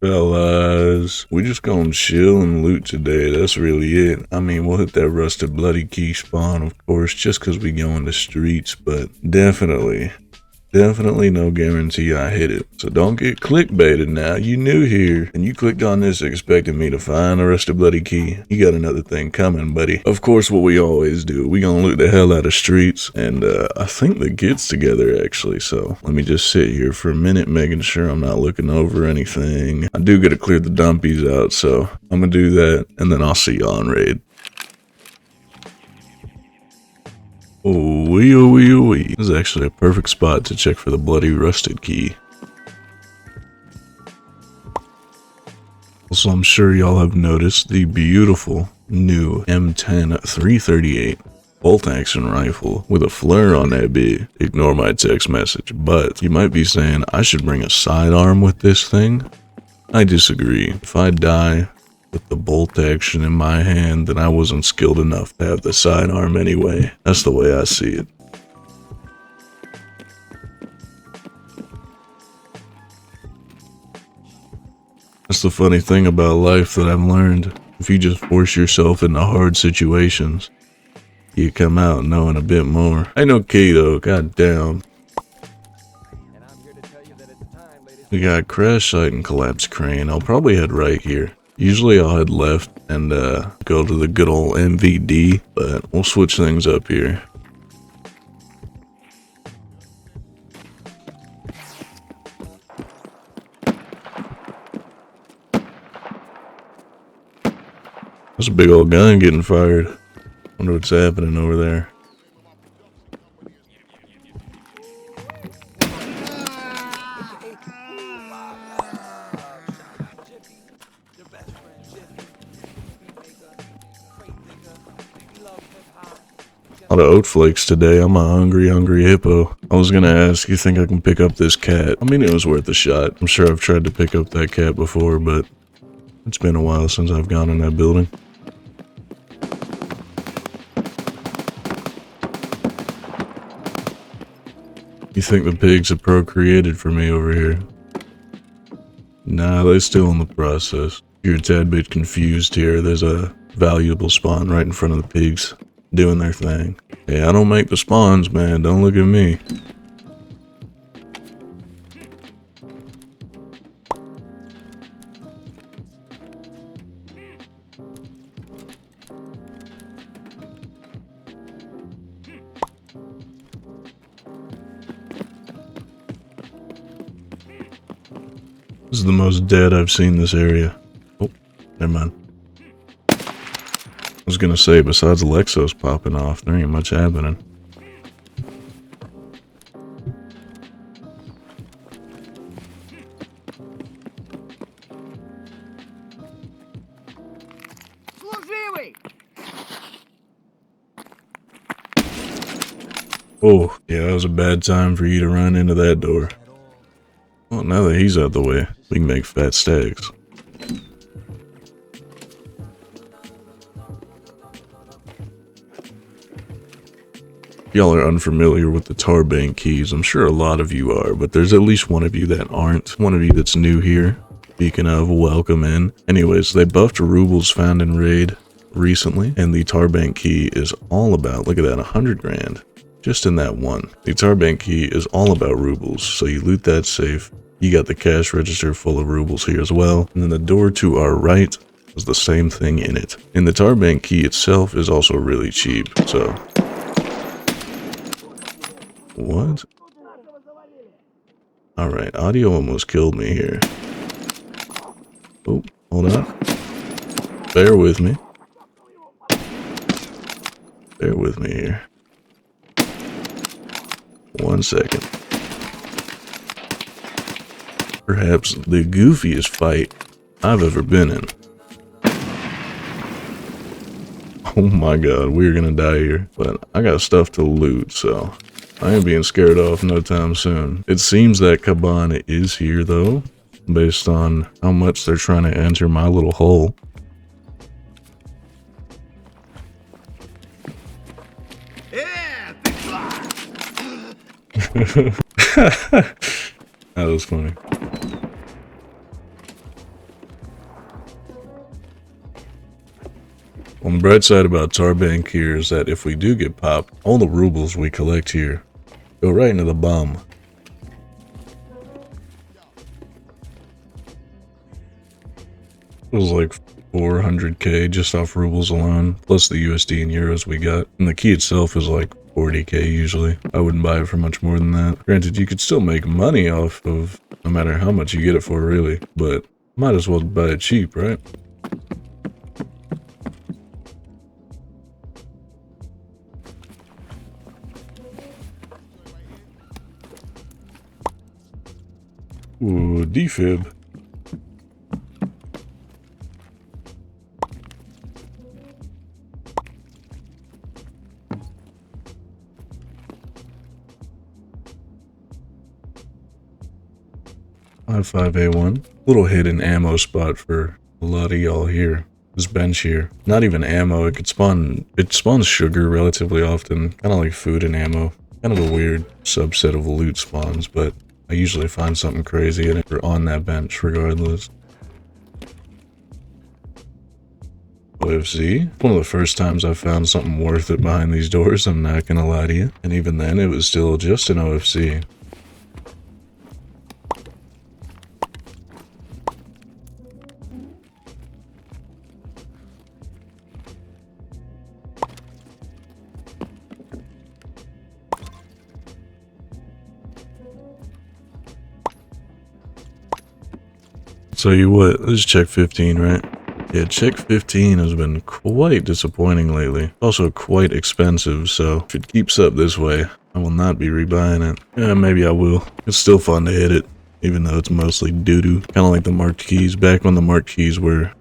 Fellas, we just gonna chill and loot today. That's really it. I mean, we'll hit that rusted bloody key spawn, of course, just because we go in the streets, but definitely no guarantee I hit it. So don't get clickbaited now. You new here and you clicked on this expecting me to find a rusted bloody key. You got another thing coming, buddy. Of course, what we always do, we gonna loot the hell out of streets, and I think the get's together actually. So let me just sit here for a minute, making sure I'm not looking over anything. I do gotta clear the dumpies out, so I'm gonna do that, and then I'll see y'all on raid. Oh wee. This is actually a perfect spot to check for the bloody rusted key. Also, I'm sure y'all have noticed the beautiful new M10 338 bolt action rifle with a flare on that bit. Ignore my text message, but you might be saying I should bring a sidearm with this thing. I disagree. If I die with the bolt action in my hand, then I wasn't skilled enough to have the sidearm anyway. That's the way I see it. That's the funny thing about life that I've learned. If you just force yourself into hard situations, you come out knowing a bit more. Ain't okay though, goddamn. We got crash site and collapse crane. I'll probably head right here. Usually I'll head left and go to the good old MVD, but we'll switch things up here. There's a big old gun getting fired. Wonder what's happening over there. A lot of oat flakes today. I'm a hungry hippo. I was gonna ask, you think I can pick up this cat? I mean, it was worth a shot. I'm sure I've tried to pick up that cat before, but it's been a while since I've gone in that building. You think the pigs have procreated for me over here? Nah, they're still in the process. You're a tad bit confused here. There's a valuable spawn right in front of the pigs, doing their thing. Hey, I don't make the spawns, man. Don't look at me. This is the most dead I've seen this area. Oh, never mind. I was gonna say, besides Lexos popping off, there ain't much happening. Oh, yeah, that was a bad time for you to run into that door. Well, now that he's out the way, we can make fat stacks. Y'all are unfamiliar with the Tarbank keys. I'm sure a lot of you are, but there's at least one of you that aren't. One of you that's new here. Speaking of, welcome in. Anyways, they buffed Roubles found in raid recently, and the Tarbank key is all about, look at that, 100 grand. Just in that one. The Tarbank key is all about Roubles, so you loot that safe. You got the cash register full of Roubles here as well, and then the door to our right is the same thing in it. And the Tarbank key itself is also really cheap, so... What? Alright, audio almost killed me here. Oh, hold on. Bear with me. Bear with me here. 1 second. Perhaps the goofiest fight I've ever been in. Oh my god, we're gonna die here. But I got stuff to loot, so I ain't being scared off no time soon. It seems that Cabana is here though, based on how much they're trying to enter my little hole. Yeah, big That was funny. On the bright side about Tarbank here is that if we do get popped, all the rubles we collect here go right into the bum. It was like 400k just off rubles alone, plus the USD and euros we got. And the key itself is like 40k usually. I wouldn't buy it for much more than that. Granted, you could still make money off of no matter how much you get it for really, but might as well buy it cheap, right? Ooh, defib. I5A1. Little hidden ammo spot for a lot of y'all here. This bench here. Not even ammo, it spawns sugar relatively often. Kind of like food and ammo. Kind of a weird subset of loot spawns, but I usually find something crazy in it or on that bench regardless. OFC. One of the first times I found something worth it behind these doors, I'm not gonna lie to you. And even then, it was still just an OFC. Tell you what, let's check 15, right? Yeah, check 15 has been quite disappointing lately. Also quite expensive, so if it keeps up this way, I will not be rebuying it. Yeah, maybe I will. It's still fun to hit it, even though it's mostly doo-doo. Kind of like the marked keys. Back when the marked keys were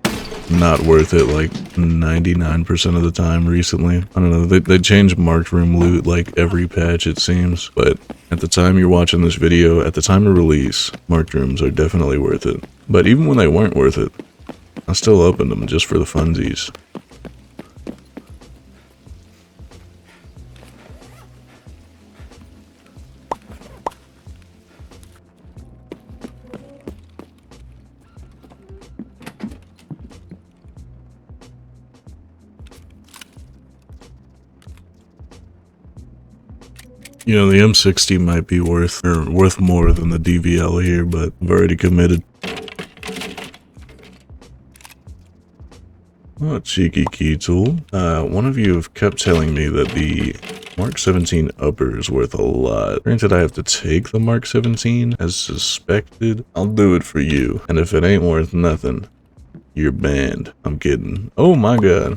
not worth it like 99% of the time recently. I don't know, they changed marked room loot like every patch it seems, but at the time you're watching this video, at the time of release, marked rooms are definitely worth it. But even when they weren't worth it, I still opened them just for the funsies. You know, the M60 might be worth more than the DVL here, but I've already committed. Oh, cheeky key tool. One of you have kept telling me that the Mark 17 upper is worth a lot. Granted, I have to take the Mark 17 as suspected. I'll do it for you. And if it ain't worth nothing, you're banned. I'm kidding. Oh my god.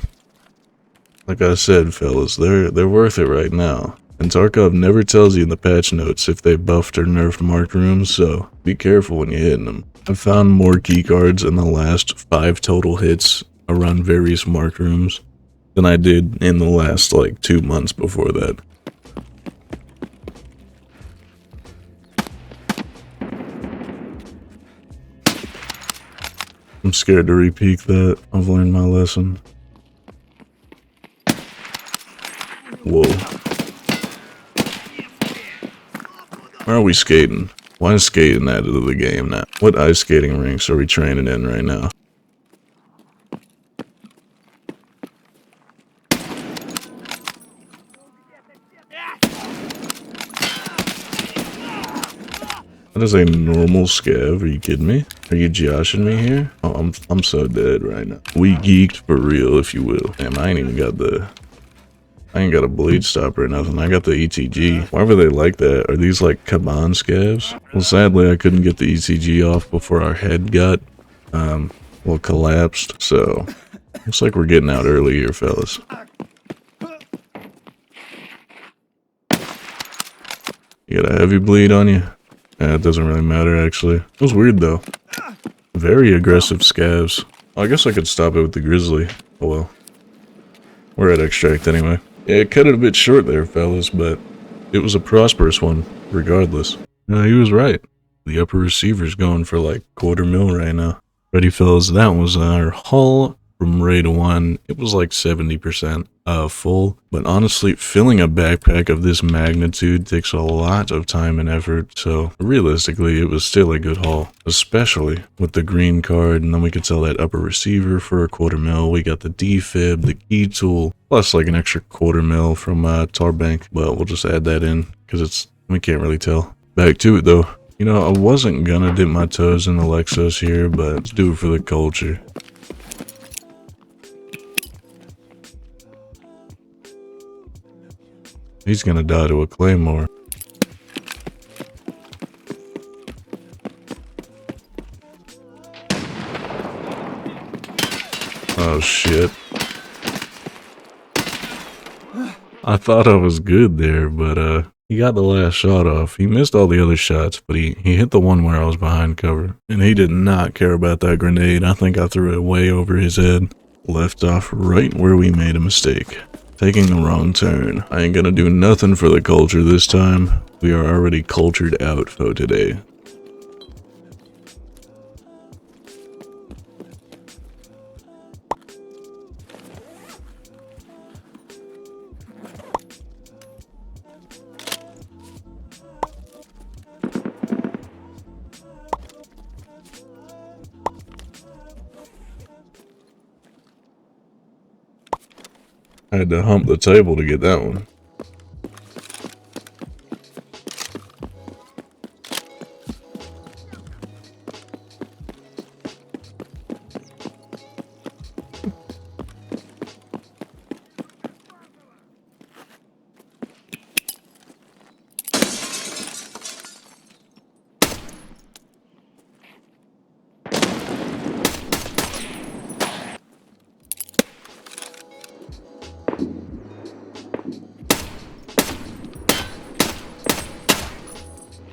Like I said, fellas, they're worth it right now. And Tarkov never tells you in the patch notes if they buffed or nerfed marked rooms, so be careful when you're hitting them. I've found more keycards in the last 5 total hits around various marked rooms than I did in the last like 2 months before that. I'm scared to repeat that. I've learned my lesson. Whoa. Where are we skating? Why is skating added to the game now? What ice skating rinks are we training in right now? That is a normal scav. Are you kidding me? Are you joshing me here? Oh, I'm so dead right now. We geeked for real, if you will. Damn, I ain't even got the... I ain't got a bleed stopper or nothing. I got the ETG. Why were they like that? Are these like Kaban scavs? Well, sadly, I couldn't get the ETG off before our head got, well, collapsed. So, looks like we're getting out early here, fellas. You got a heavy bleed on you? Yeah, it doesn't really matter, actually. It was weird, though. Very aggressive scavs. Well, I guess I could stop it with the grizzly. Oh, well. We're at extract anyway. Yeah, it cut it a bit short there, fellas, but it was a prosperous one, regardless. He was right. The upper receiver's going for like $250,000 right now. Ready, fellas, that was our haul from Ray to 1, it was like 70% full. But honestly, filling a backpack of this magnitude takes a lot of time and effort, so realistically, it was still a good haul, especially with the green card, and then we could sell that upper receiver for a $250,000. We got the defib, the key tool, plus like an extra $250,000 from Tarbank, but we'll just add that in because we can't really tell. Back to it though. You know, I wasn't gonna dip my toes in the Lexus here, but let's do it for the culture. He's gonna die to a claymore. Oh shit. I thought I was good there, but he got the last shot off. He missed all the other shots, but he hit the one where I was behind cover. And he did not care about that grenade. I think I threw it way over his head. Left off right where we made a mistake. Taking the wrong turn. I ain't gonna do nothing for the culture this time. We are already cultured out for today. I had to hump the table to get that one.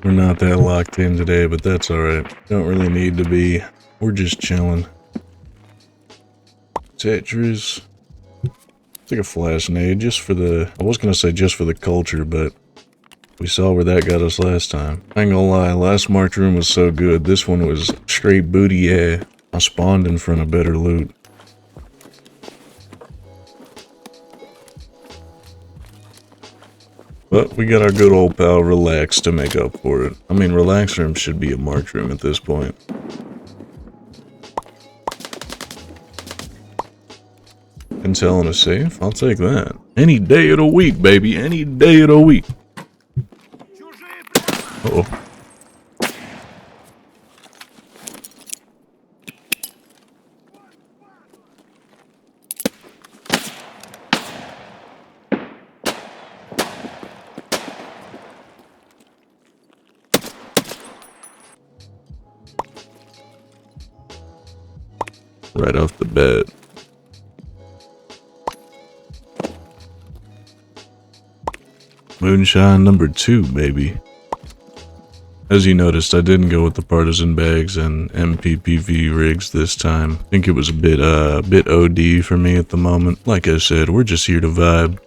We're not that locked in today, but that's alright. Don't really need to be. We're just chilling. Tetris. Take a flash nade just for the... I was gonna say just for the culture, but we saw where that got us last time. I ain't gonna lie, last marked room was so good. This one was straight booty, yeah. I spawned in front of better loot. But we got our good old pal Relax to make up for it. I mean, Relax room should be a marked room at this point. Intel and a safe? I'll take that. Any day of the week, baby. Any day of the week. Uh-oh. Right off the bat. Moonshine number 2, baby. As you noticed, I didn't go with the partisan bags and MPPV rigs this time. I think it was a bit OD for me at the moment. Like I said, we're just here to vibe.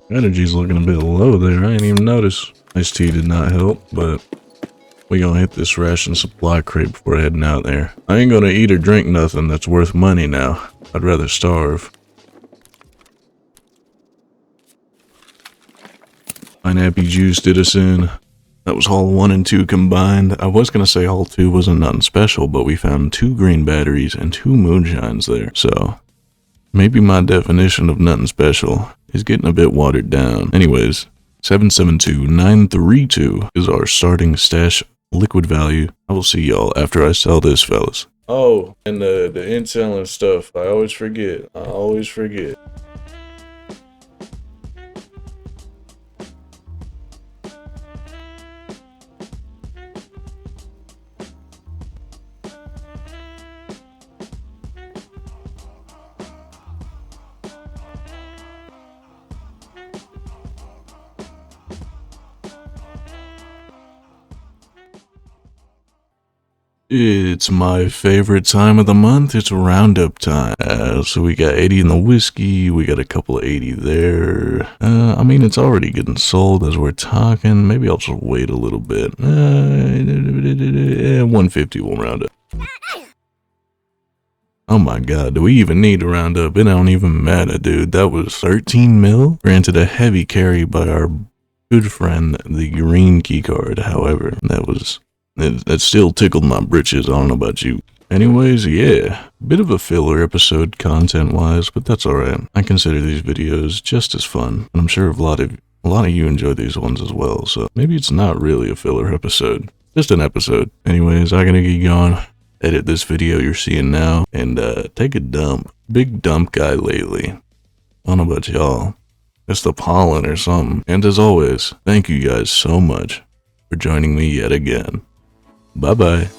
Energy's looking a bit low there, I didn't even notice. Iced tea did not help, but we gonna hit this ration supply crate before heading out there. I ain't gonna eat or drink nothing that's worth money now. I'd rather starve. Pineapple juice did us in. That was haul 1 and 2 combined. I was gonna say haul 2 wasn't nothing special, but we found 2 green batteries and 2 moonshines there, so maybe my definition of nothing special is getting a bit watered down. Anyways, 772,932 is our starting stash liquid value. I will see y'all after I sell this, fellas. Oh, and the intel and stuff. I always forget. It's my favorite time of the month. It's roundup time. So we got 80 in the whiskey. We got a couple of 80 there. I mean, it's already getting sold as we're talking. Maybe I'll just wait a little bit. 150 will round up. Oh my god, do we even need to round up? It don't even matter, dude. That was 13 mil. Granted, a heavy carry by our good friend, the green keycard. However, that still tickled my britches. I don't know about you. Anyways, yeah, bit of a filler episode content-wise, but that's alright. I consider these videos just as fun, and I'm sure a lot of you enjoy these ones as well, so maybe it's not really a filler episode. Just an episode. Anyways, I gotta get going. Edit this video you're seeing now, and take a dump. Big dump guy lately. I don't know about y'all. It's the pollen or something. And as always, thank you guys so much for joining me yet again. Bye-bye.